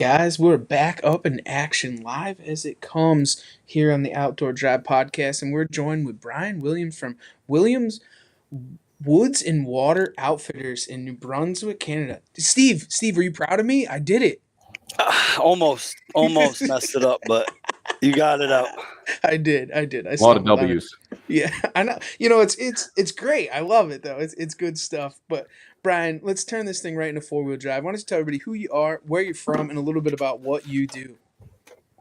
Guys, we're back up in action live as it comes here on the Outdoor Drive podcast, and we're joined with Brian Williams from Williams Woods and Water Outfitters in New Brunswick, Canada. Steve, are you proud of me? I did it. Almost messed it up, but you got it out. I did. I A lot of stumbled on it. W's. Yeah, I know. It's great. I love it though. It's good stuff. But Brian, let's turn this thing right into four-wheel drive. Why don't you tell everybody who you are, where you're from, and a little bit about what you do?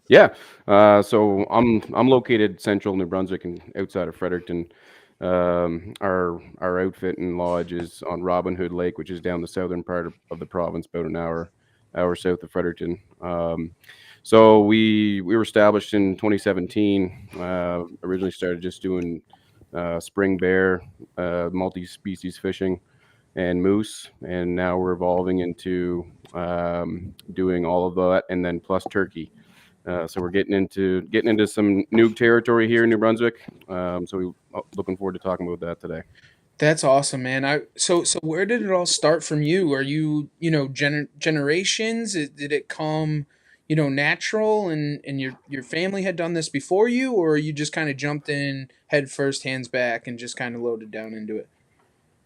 Yeah. So I'm located central New Brunswick and outside of Fredericton. Our outfit and lodge is on Robin Hood Lake, which is down the southern part of the province, about an hour south of Fredericton. So we were established in 2017. Originally started just doing spring bear, multi-species fishing, and moose, and now we're evolving into doing all of that, and then plus turkey. So we're getting into some new territory here in New Brunswick. So we looking forward to talking about that today. That's awesome, man. So where did it all start from you? Are you generations? Did it come natural, and your family had done this before you, or you just kind of jumped in head first, hands back, and just kind of loaded down into it?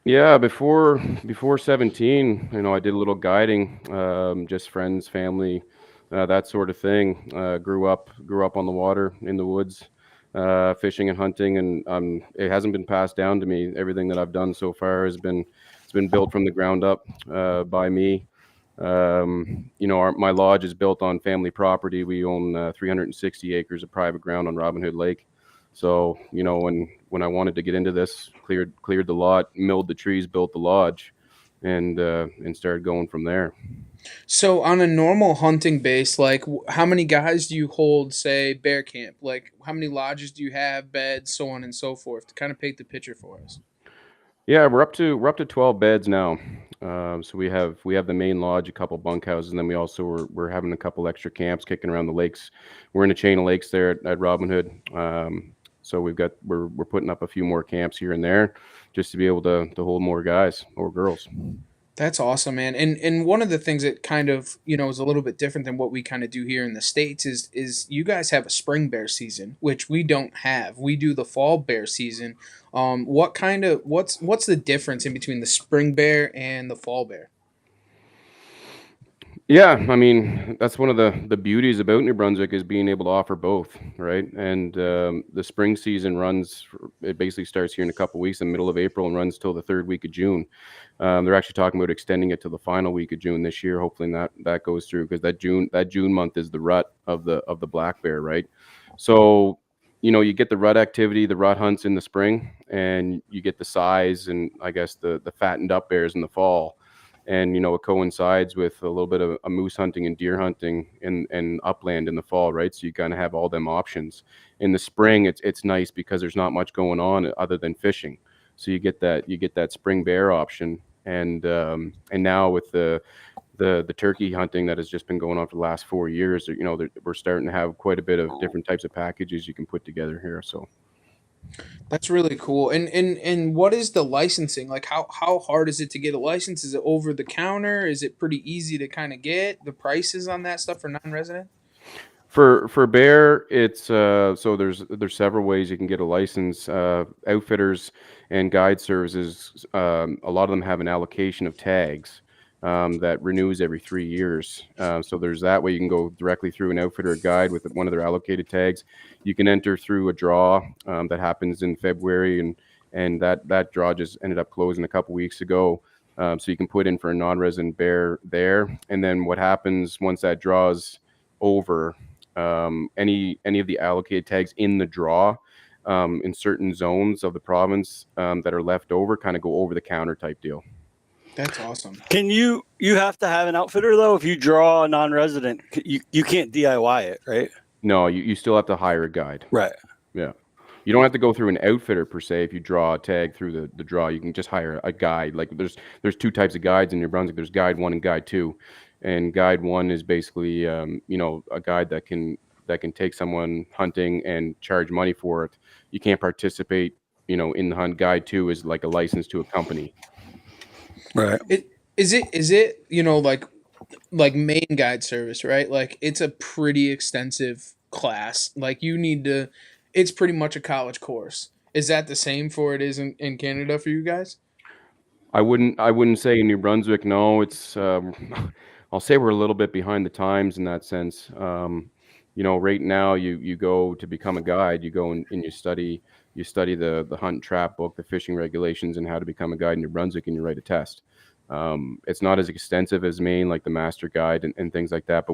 Yeah, before 17, I did a little guiding, just friends, family, that sort of thing. Grew up on the water in the woods, fishing and hunting, and it hasn't been passed down to me. Everything that I've done so far it's been built from the ground up by me. My lodge is built on family property. We own 360 acres of private ground on Robin Hood Lake. So, when I wanted to get into this, cleared the lot, milled the trees, built the lodge, and started going from there. So on a normal hunting base, like how many guys do you hold, say, bear camp? Like how many lodges do you have, beds, so on and so forth, to kind of paint the picture for us? Yeah, we're up to 12 beds now. So we have the main lodge, a couple bunkhouses, and then we're having a couple extra camps kicking around the lakes. We're in a chain of lakes there at Robin Hood. So we're putting up a few more camps here and there, just to be able to hold more guys or girls. That's awesome, man. And one of the things that kind of, is a little bit different than what we kind of do here in the States is you guys have a spring bear season, which we don't have. We do the fall bear season. What's the difference in between the spring bear and the fall bear? Yeah, I mean, that's one of the beauties about New Brunswick is being able to offer both, right? And the spring season it basically starts here in a couple weeks in the middle of April and runs till the third week of June. They're actually talking about extending it to the final week of June this year. Hopefully that goes through, because that June month is the rut of the black bear, right? So, you get the rut activity, the rut hunts in the spring, and you get the size and I guess the fattened up bears in the fall. And it coincides with a little bit of a moose hunting and deer hunting and upland in the fall, right? So you kind of have all them options. In the spring, it's nice because there's not much going on other than fishing, so you get that spring bear option. And now with the turkey hunting that has just been going on for the last 4 years, we're starting to have quite a bit of different types of packages you can put together here. So That's really cool. And what is the licensing? Like how hard is it to get a license? Is it over the counter? Is it pretty easy to kind of get? The prices on that stuff for non-resident? for bear, it's so there's several ways you can get a license. Outfitters and guide services, a lot of them have an allocation of tags that renews every 3 years. So there's that way you can go directly through an outfitter or guide with one of their allocated tags. You can enter through a draw that happens in February, and that draw just ended up closing a couple weeks ago. So you can put in for a non-resident bear there, and then what happens once that draws over, any of the allocated tags in the draw, in certain zones of the province, that are left over, kind of go over the counter type deal. That's awesome. Can you have to have an outfitter though if you draw a non-resident? You can't DIY it, right? No, you still have to hire a guide. Right. Yeah. You don't have to go through an outfitter per se. If you draw a tag through the draw, you can just hire a guide. Like there's two types of guides in New Brunswick. There's guide one and guide two. And guide one is basically a guide that can take someone hunting and charge money for it. You can't participate, in the hunt. Guide two is like a license to a company. Right. Is it like like main guide service, right? Like it's a pretty extensive class. Like you need to, it's pretty much a college course. Is that the same for it is in Canada for you guys? I wouldn't say in New Brunswick, no. It's I'll say we're a little bit behind the times in that sense. Right now you go to become a guide, you go and you study the hunt and trap book, the fishing regulations, and how to become a guide in New Brunswick, and you write a test. It's not as extensive as Maine, like the Master Guide and things like that. But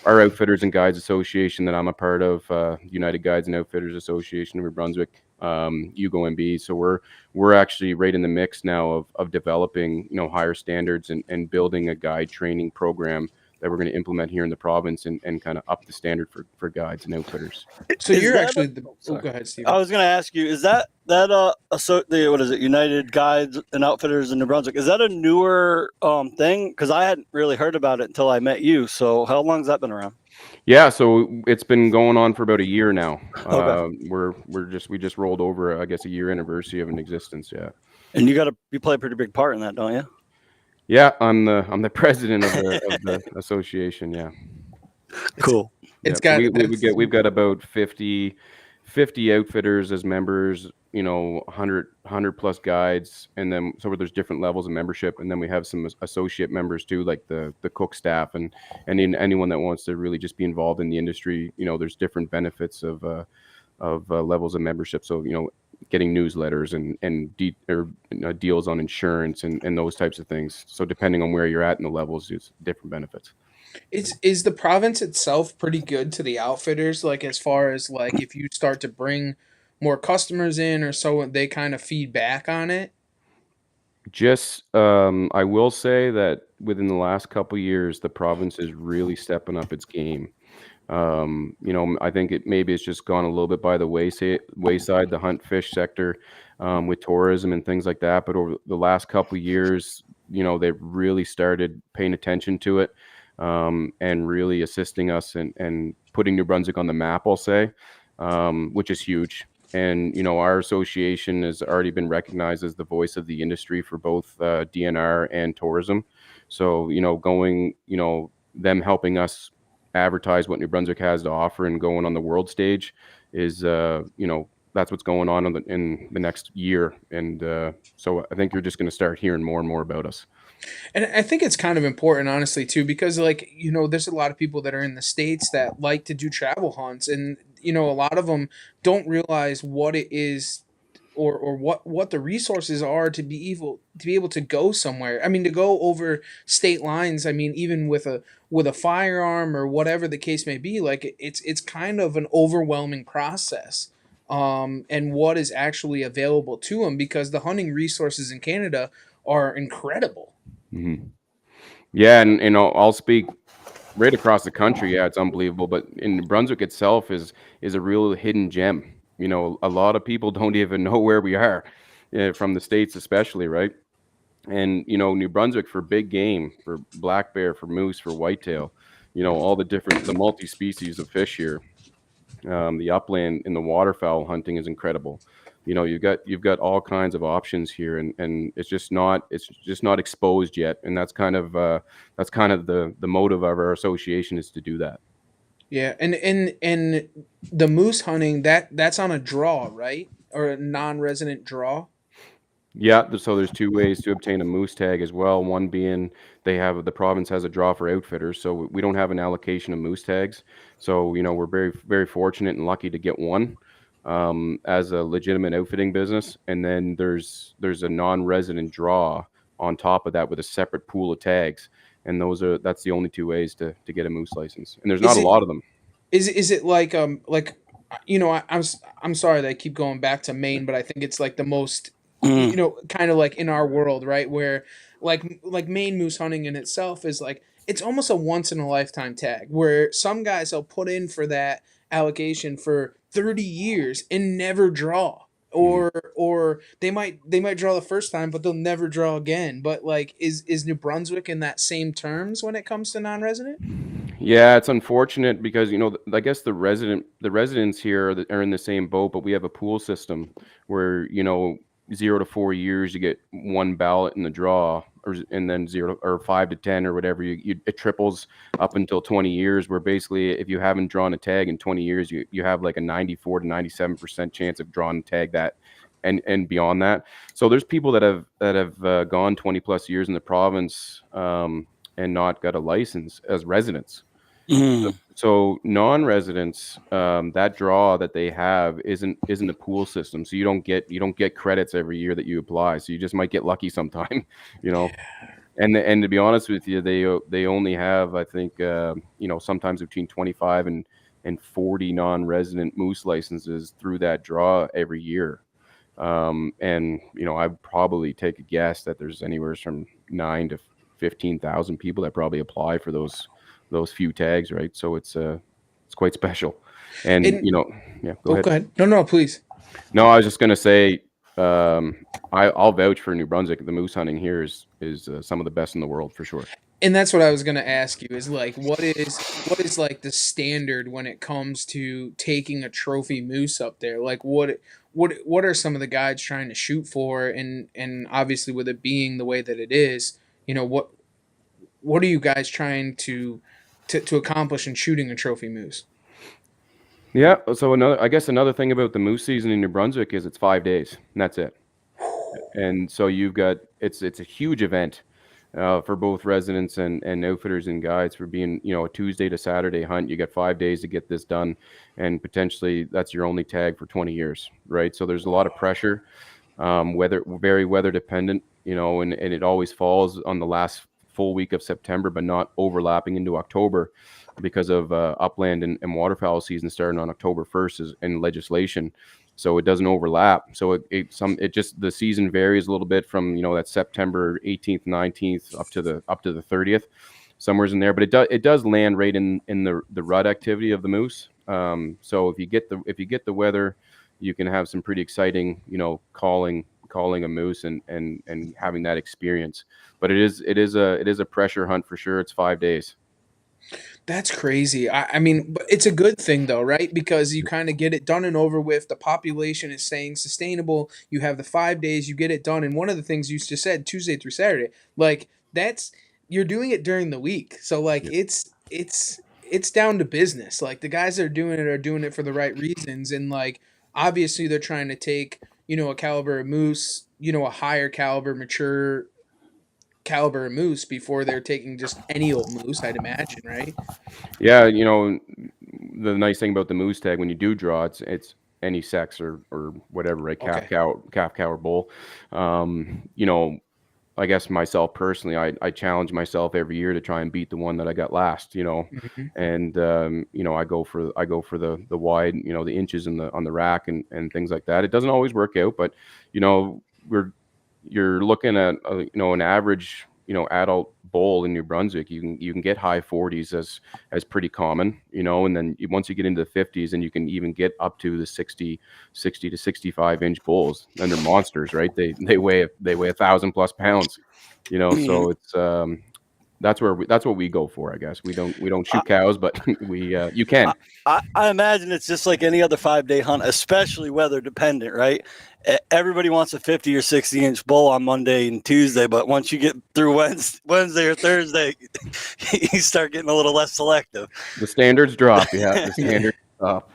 our Outfitters and Guides Association that I'm a part of, United Guides and Outfitters Association of New Brunswick, UGO-MB. So we're actually right in the mix now of developing higher standards and building a guide training program that we're going to implement here in the province and kind of up the standard for guides and outfitters. So Is you're that actually the. Oh, sorry. go ahead, I Steven. was going to ask you, is that what is it, United Guides and Outfitters in New Brunswick? Is that a newer thing? Because I hadn't really heard about it until I met you. So how long has that been around? Yeah, so it's been going on for about a year now. Okay. We just rolled over, I guess, a year anniversary of an existence. Yeah. And you play a pretty big part in that, don't you? Yeah, I'm the president of the association. Yeah. Cool. Yeah, It's so got we've got about 50 outfitters as members, 100 plus guides, and then so there's different levels of membership, and then we have some associate members too, like the cook staff and anyone that wants to really just be involved in the industry. There's different benefits of levels of membership. So getting newsletters or deals on insurance and those types of things. So depending on where you're at in the levels, it's different benefits. is the province itself pretty good to the outfitters, like as far as like if you start to bring more customers in or so they kind of feed back on it? Just, I will say that within the last couple years, the province is really stepping up its game. I think it's just gone a little bit by the wayside, the hunt fish sector, with tourism and things like that. But over the last couple years, they've really started paying attention to it, and really assisting us and putting New Brunswick on the map, I'll say, which is huge. And our association has already been recognized as the voice of the industry for both DNR and tourism. So them helping us advertise what New Brunswick has to offer and going on the world stage is that's what's going on in the next year. And so I think you're just going to start hearing more and more about us. And I think it's kind of important, honestly, too, because like there's a lot of people that are in the states that like to do travel hunts, and a lot of them don't realize what it is, or what the resources are to be able to go somewhere. I mean, to go over state lines. I mean, even with a firearm or whatever the case may be, like it's kind of an overwhelming process. And what is actually available to them, because the hunting resources in Canada are incredible. Hmm. Yeah, and I'll speak right across the country. Yeah, it's unbelievable. But in New Brunswick itself is a real hidden gem. A lot of people don't even know where we are, from the States especially, right? And New Brunswick, for big game, for black bear, for moose, for whitetail, all the multi-species of fish here. The upland and the waterfowl hunting is incredible. You've got all kinds of options here, and it's just not exposed yet. And that's kind of the motive of our association, is to do that. Yeah, and the moose hunting, that's on a draw, right? Or a non-resident draw. Yeah, so there's two ways to obtain a moose tag as well. One being the province has a draw for outfitters, so we don't have an allocation of moose tags. So we're very very fortunate and lucky to get one, as a legitimate outfitting business. And then there's a non-resident draw on top of that with a separate pool of tags, and that's the only two ways to get a moose license. And there's Is not a it lot of them. is it like I'm sorry that I keep going back to Maine, but I think it's like the most Mm. kind of like in our world, right? Where like Maine moose hunting in itself is like it's almost a once in a lifetime tag, where some guys will put in for that allocation for 30 years and never draw. Mhm. Or they might draw the first time, but they'll never draw again. But like, is New Brunswick in that same terms when it comes to non-resident? Yeah, it's unfortunate because I guess the residents here are in the same boat, but we have a pool system where 0 to 4 years, you get one ballot in the draw, and then 0 or 5 to 10 or whatever, it triples up until 20 years. Where basically, if you haven't drawn a tag in 20 years, you have like a 94 to 97% chance of drawing a tag that, and beyond that. So there's people that have gone 20 plus years in the province, and not got a license as residents. Mm. So non-residents, that draw that they have isn't a pool system. So you don't get credits every year that you apply. So you just might get lucky sometime, you know. And to be honest with you, they only have, I think, sometimes between 25 and 40 non-resident moose licenses through that draw every year. And I'd probably take a guess that there's anywhere from 9 to 15,000 people that probably apply for those few tags, right? So it's quite special. And And yeah, go oh, ahead. go ahead. No, no, please. No, I was just gonna say, I'll vouch for New Brunswick. The moose hunting here is some of the best in the world for sure. And that's what I was gonna ask you is like what is like the standard when it comes to taking a trophy moose up there? Like what are some of the guides trying to shoot for? And obviously with it being the way that it is, what are you guys trying to accomplish in shooting a trophy moose? Yeah. So another thing about the moose season in New Brunswick is it's 5 days, and that's it. And so it's a huge event, for both residents and outfitters and guides, for being a Tuesday to Saturday hunt. You got 5 days to get this done, and potentially that's your only tag for 20 years, right? So there's a lot of pressure, very weather dependent, and it always falls on the last full week of September, but not overlapping into October because of upland and waterfowl season starting on October 1st in legislation. So it doesn't overlap. So it just, the season varies a little bit from that September 18th, 19th up to the 30th, somewhere's in there. But it does land right in the rut activity of the moose. So if you get the weather, you can have some pretty exciting, calling a moose and having that experience. But it is a pressure hunt for sure. It's 5 days. That's crazy. I mean, but it's a good thing though, right? Because you kind of get it done and over with. The population is staying sustainable. You have the 5 days, you get it done. And one of the things you just said, Tuesday through Saturday, like that's you're doing it during the week. So like Yeah. it's down to business. Like the guys that are doing it for the right reasons. And like obviously they're trying to take, a caliber of moose, a higher caliber, mature caliber of moose before they're taking just any old moose, I'd imagine, right? Yeah, the nice thing about the moose tag, when you do draw, it's any sex or whatever, right? Okay. Calf cow or bull. Um, you know, I guess myself personally, I challenge myself every year to try and beat the one that I got last, Mhm. and I go for the wide, the inches on the rack and things like that. It doesn't always work out, but we're you're looking at an average adult bull in New Brunswick. You can get high 40s as pretty common, and then once you get into the 50s, and you can even get up to the 60 to 65-inch bulls, and they're monsters, right? They weigh 1,000 plus pounds, Mm. so it's that's what we go for, I guess. We don't I, shoot cows, but you can. I imagine it's just like any other 5 day hunt, especially weather dependent, right? Everybody wants a 50 or 60-inch bull on Monday and Tuesday, but once you get through Wednesday or Thursday, you start getting a little less selective. The standards drop. Yeah, the Yeah. standards drop.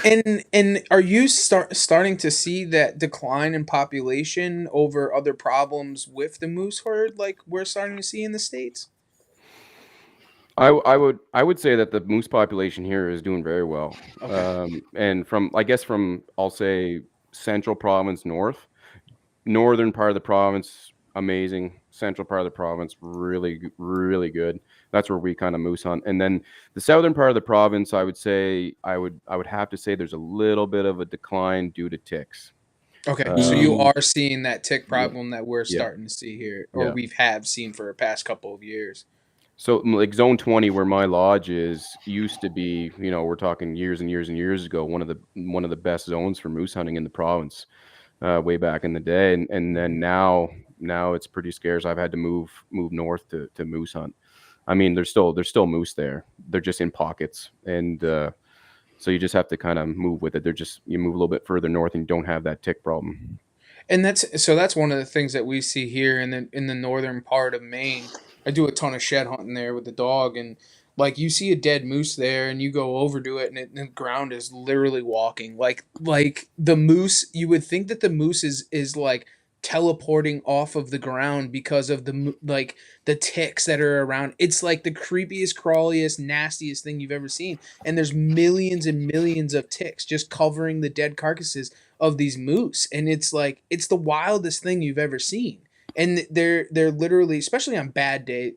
And are you starting to see that decline in population over other problems with the moose herd like we're starting to see in the States? I would say that the moose population here is doing very well. Okay. And from I'll say central province northern part of the province, amazing. Central part of the province, really, really good. That's where we kind of moose hunt. And then the southern part of the province, I would have to say there's a little bit of a decline due to ticks. Okay. So Um, you Mm. are seeing that tick yeah, problem that we're yeah, starting to see here, or yeah. we've have seen for the past couple of years. So like zone 20, where my lodge is, used to be, we're talking years and years and years ago, one of the best zones for moose hunting in the province, way back in the day. And then now it's pretty scarce. I've had to move north to moose hunt. I mean, there's still moose there. They're just in pockets, and so you just have to kind of move with it. You move a little bit further north and you don't have that tick problem. And that's one of the things that we see here in the northern part of Maine. I do a ton of shed hunting there with the dog, and like you see a dead moose there, and you go over to it, and the ground is literally walking. Like the moose, you would think that the moose is like teleporting off of the ground because of like the ticks that are around. It's like the creepiest, crawliest, nastiest thing you've ever seen. And there's millions and millions of ticks just covering the dead carcasses of these moose, and it's like it's the wildest thing you've ever seen. And they're literally, especially on bad day,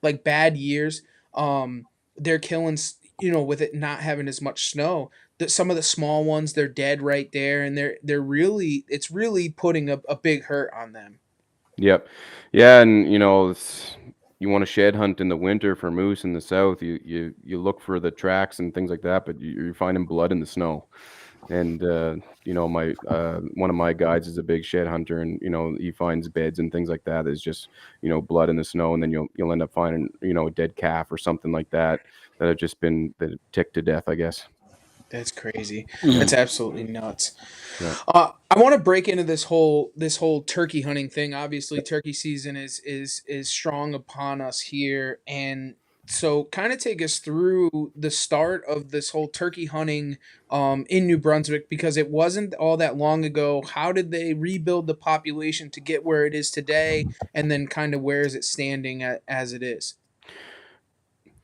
like bad years, they're killing with it not having as much snow, that some of the small ones, they're dead right there, and they're really, it's really putting a big hurt on them. Yep. Yeah, and you want to shed hunt in the winter for moose in the south. You look for the tracks and things like that, but you're finding blood in the snow. And my one of my guides is a big shed hunter, and he finds beds and things like that. Is just blood in the snow, and then you'll end up finding a dead calf or something like that that have just been that ticked to death, I guess. That's crazy. Mhm. That's absolutely nuts. Yeah. I want to break into this whole turkey hunting thing. Obviously, turkey season is strong upon us here, and so kind of take us through the start of this whole turkey hunting in New Brunswick, because it wasn't all that long ago. How did they rebuild the population to get where it is today, and then kind of where is it standing as it is?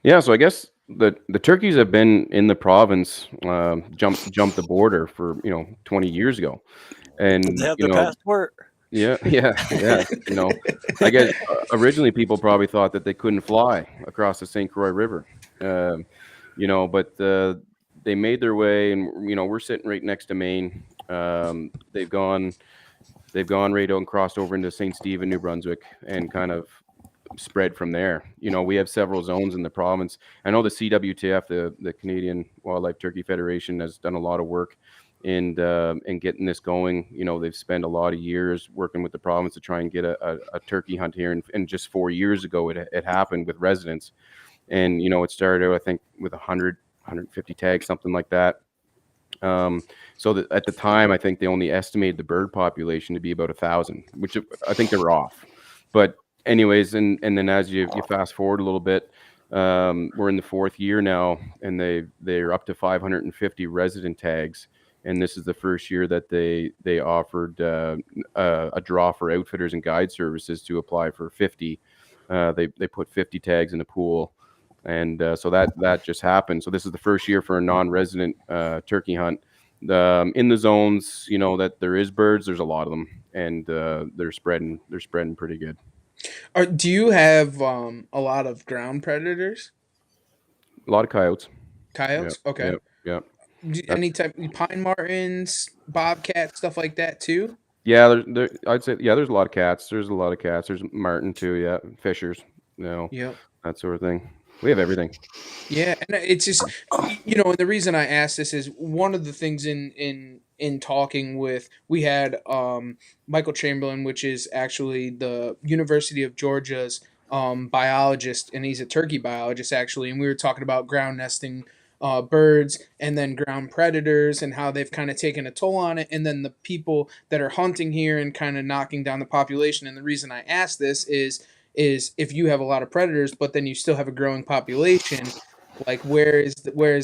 Yeah, so I guess the turkeys have been in the province, jumped the border for 20 years ago, Did they and have their passport? yeah, yeah, yeah. I guess originally people probably thought that they couldn't fly across the St. Croix River, um, but they made their way, and we're sitting right next to Maine. They've gone right out and crossed over into St. Stephen, New Brunswick, and kind of spread from there. We have several zones in the province. I know the CWTF, the Canadian Wildlife Turkey Federation, has done a lot of work in getting this going. They've spent a lot of years working with the province to try and get a turkey hunt here. And just 4 years ago, it happened with residents. And it started out, I think, with 150 tags, something like that. So that at the time, I think they only estimated the bird population to be about 1,000, which I think they were off. But anyways, and then as you fast forward a little bit, we're in the fourth year now, and they're up to 550 resident tags. And this is the first year that they offered a draw for outfitters and guide services to apply for 50. They put 50 tags in a pool, and so that just happened. So this is the first year for a non-resident turkey hunt. In the zones, that there is birds. There's a lot of them, and they're spreading. They're spreading pretty good. Do you have a lot of ground predators? A lot of coyotes. Yeah, Coyotes? Okay. yeah, yeah. Any That's type pine martens, bobcats, stuff like that too? yeah. I'd say yeah. There's a lot of cats. There's a lot of cats. There's martin too. Yeah, fishers. Yep. That sort of thing. We have everything. Yeah, and it's just and the reason I asked this is one of the things in talking with, we had Michael Chamberlain, which is actually the University of Georgia's biologist, and he's a turkey biologist actually, and we were talking about ground nesting birds, and then ground predators, and how they've kind of taken a toll on it, and then the people that are hunting here and kind of knocking down the population. And the reason I asked this is if you have a lot of predators, but then you still have a growing population, like where is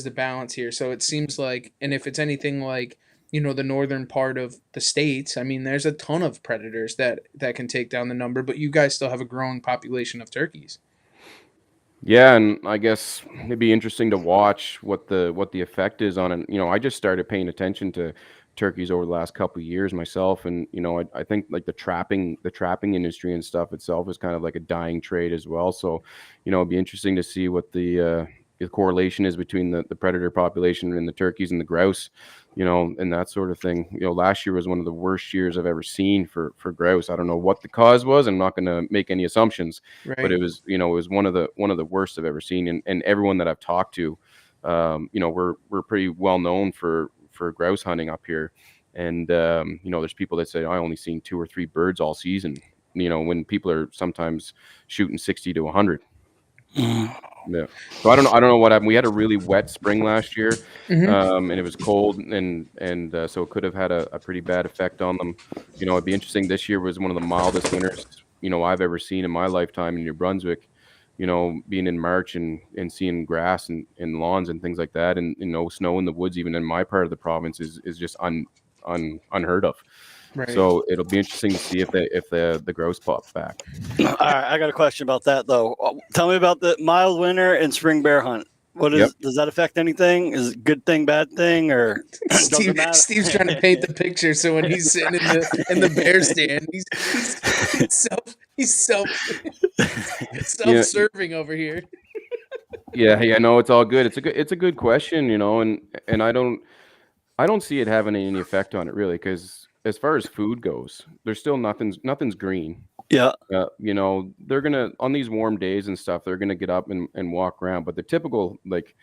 the balance here? So it seems like, and if it's anything like the northern part of the states, I mean, there's a ton of predators that can take down the number, but you guys still have a growing population of turkeys. Yeah, and I guess it'd be interesting to watch what the effect is on it. I just started paying attention to turkeys over the last couple of years myself, and I think like the trapping industry and stuff itself is kind of like a dying trade as well. So, it'd be interesting to see what the correlation is between the predator population and the turkeys and the grouse, and that sort of thing. Last year was one of the worst years I've ever seen for grouse. I don't know what the cause was. I'm not going to make any assumptions, but Right. it was one of the worst I've ever seen. And everyone that I've talked to, we're pretty well known for grouse hunting up here. And there's people that say I only seen two or three birds all season. When people are sometimes shooting 60 to 100. Yeah. So I don't know what happened. We had a really wet spring last year, Hmm. and it was cold, and so it could have had a pretty bad effect on them. It'd be interesting. This year was one of the mildest winters I've ever seen in my lifetime in New Brunswick. Being in March and seeing grass and lawns and things like that, and no snow in the woods, even in my part of the province, is just unheard of. Right. So it'll be interesting to see if the grouse pop back. All right, I got a question about that though. Tell me about the mild winter and spring bear hunt. Yep. Does that affect anything? Is it good thing, bad thing, or doesn't matter? Steve's trying to paint the picture, so when he's sitting in the bear stand, he's Yeah. self-serving over here. Yeah, no, it's all good. It's a good question, and I don't see it having any effect on it really, because as far as food goes, there's still nothing's green. Yeah, They're gonna on these warm days and stuff, they're gonna get up and walk around. But the typical, like,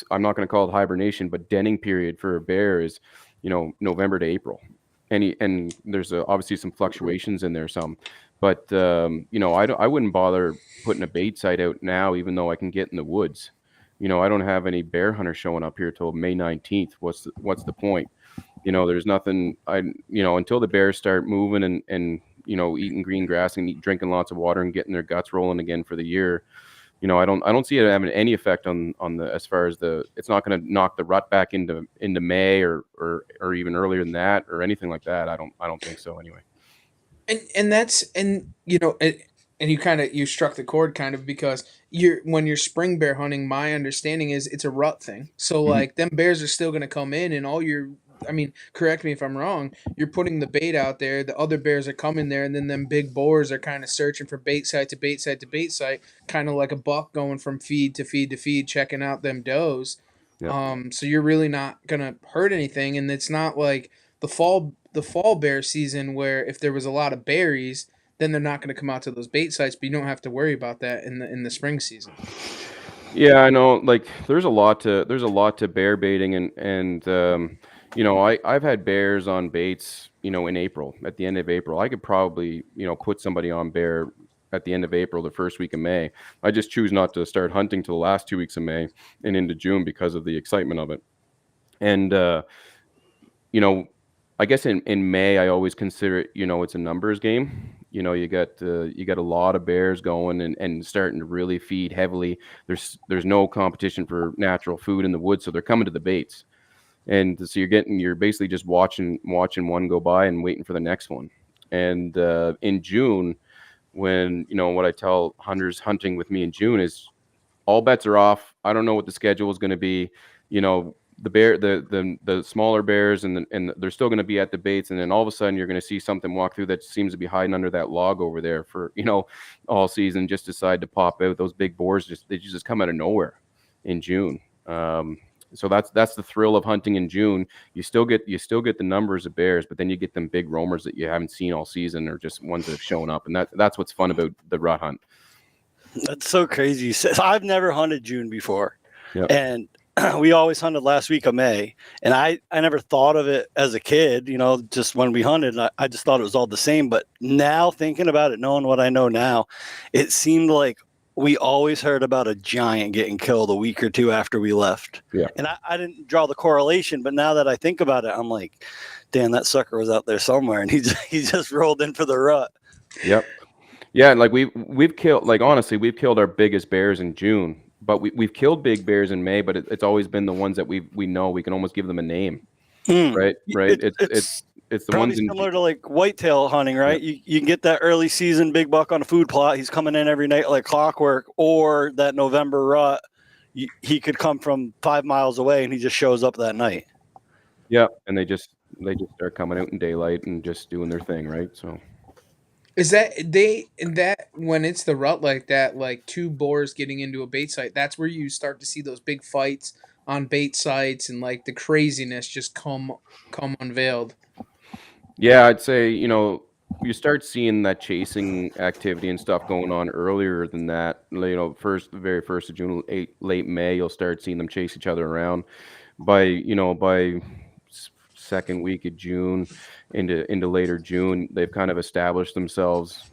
I'm not gonna call it hibernation, but denning period for a bear is, November to April. And there's obviously some fluctuations in there, some, but I wouldn't bother putting a bait site out now, even though I can get in the woods. I don't have any bear hunters showing up here till May 19th. What's the point? There's nothing. Until the bears start moving and eating green grass and drinking lots of water and getting their guts rolling again for the year. I don't see it having any effect on the, as far as it's not going to knock the rut back into May or even earlier than that or anything like that. I don't think so anyway. And that's and you know and you struck the chord kind of, because when you're spring bear hunting, my understanding is it's a rut thing. So Mhm. like them bears are still going to come in, and all your, I mean, correct me if I'm wrong, you're putting the bait out there, the other bears are coming there, and then them big boars are kind of searching for bait site to bait site to bait site, kind of like a buck going from feed to feed to feed, checking out them does. Yeah. So you're really not gonna hurt anything, and it's not like the fall bear season where if there was a lot of berries, then they're not going to come out to those bait sites. But you don't have to worry about that in the spring season. Yeah, I know. Like, there's a lot to bear baiting, I've had bears on baits, in April, at the end of April. I could probably, put somebody on bear at the end of April, the first week of May. I just choose not to start hunting till the last 2 weeks of May and into June because of the excitement of it. And you know, I guess in May I always consider it, it's a numbers game. You got a lot of bears going and starting to really feed heavily. There's no competition for natural food in the woods, so they're coming to the baits. And so you're basically just watching one go by and waiting for the next one. And in June, when what I tell hunters hunting with me in June is all bets are off. I don't know what the schedule is going to be. The smaller bears and they're still going to be at the baits, and then all of a sudden you're going to see something walk through that seems to be hiding under that log over there for all season. Just decide to pop out. Those big boars they just come out of nowhere in June. So that's the thrill of hunting in June. You still get the numbers of bears, but then you get them big roamers that you haven't seen all season, or just ones that have shown up, and that's what's fun about the rut hunt. that's so crazy. I've never hunted June before, Yeah. and we always hunted last week of May, and I never thought of it as a kid, just when we hunted, I just thought it was all the same. But now thinking about it, knowing what I know now, it seemed like we always heard about a giant getting killed a week or two after we left. Yeah. And I didn't draw the correlation, but now that I think about it, I'm like, damn, that sucker was out there somewhere, and he just rolled in for the rut. Yep. Yeah, like we've killed, like, honestly, we've killed our biggest bears in June, but we've killed big bears in May, but it's always been the ones that we know we can almost give them a name, Hmm. right? Right. It's It's the probably ones in similar to like whitetail hunting, right? You can get that early season big buck on a food plot. He's coming in every night like clockwork, or that November rut. He could come from 5 miles away and he just shows up that night. yeah, and they just start coming out in daylight and just doing their thing, right? So Is that when it's the rut like that, like two boars getting into a bait site? That's where you start to see those big fights on bait sites, and like the craziness just come unveiled. yeah, I'd say you start seeing that chasing activity and stuff going on earlier than that. The very first of June, late May, you'll start seeing them chase each other around. By second week of June into later June, they've kind of established themselves,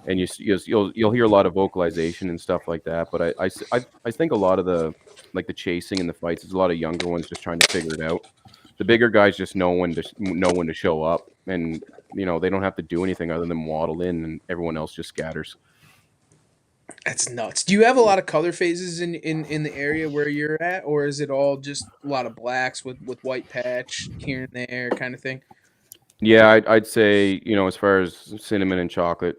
and you'll hear a lot of vocalization and stuff like that. But I think a lot of the like the chasing and the fights is a lot of younger ones just trying to figure it out. The bigger guys just know when to show up, and they don't have to do anything other than waddle in, and everyone else just scatters. That's nuts. Do you have a lot of color phases in the area where you're at, or is it all just a lot of blacks with white patch here and there kind of thing? Yeah, I'd say, as far as cinnamon and chocolate,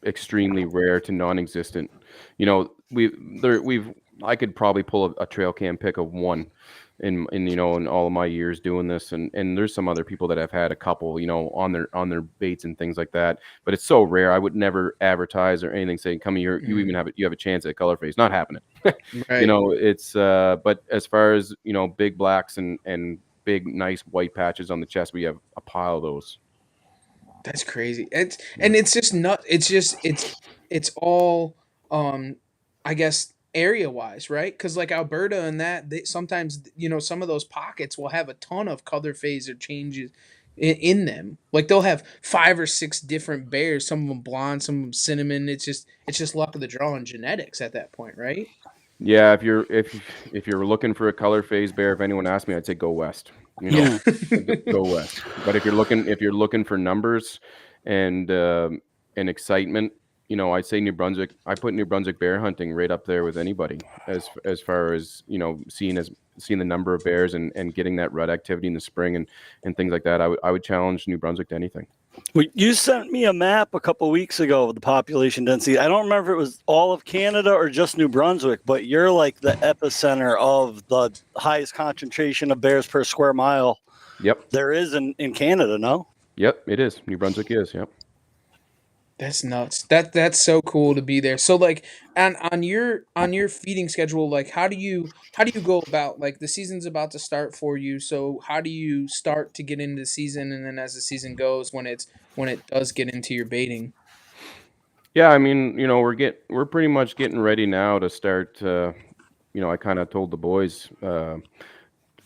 extremely rare to non-existent. We've I could probably pull a trail cam pick of one in all of my years doing this, and there's some other people that have had a couple, on their baits and things like that, but it's so rare. I would never advertise or anything saying, "Come here, you have a chance at color phase." Not happening. Right. It's but as far as big blacks and big nice white patches on the chest, we have a pile of those. That's crazy. It's Yeah. and it's just not. It's just it's all I guess area wise, right? Because like Alberta and that, sometimes some of those pockets will have a ton of color phase or changes in them. Like they'll have 5 or 6 different bears. Some of them blonde, some of them cinnamon. It's just luck of the draw and genetics at that point, right? Yeah, if you're looking for a color phase bear, if anyone asked me, I'd say go west. Mm. Go west. But if you're looking for numbers and and excitement, I'd say New Brunswick. I put New Brunswick bear hunting right up there with anybody as far as seeing the number of bears and getting that rut activity in the spring and things like that. I would challenge New Brunswick to anything. Well, you sent me a map a couple weeks ago of the population density. I don't remember if it was all of Canada or just New Brunswick, but you're like the epicenter of the highest concentration of bears per square mile Yep. there is in Canada, no? Yep. It is. New Brunswick is. Yep. That's nuts. That's so cool to be there. So like on your feeding schedule, like how do you go about, like, the season's about to start for you. So how do you start to get into the season, and then as the season goes, when it does get into your baiting? Yeah, I mean, we're pretty much getting ready now to start. I kind of told the boys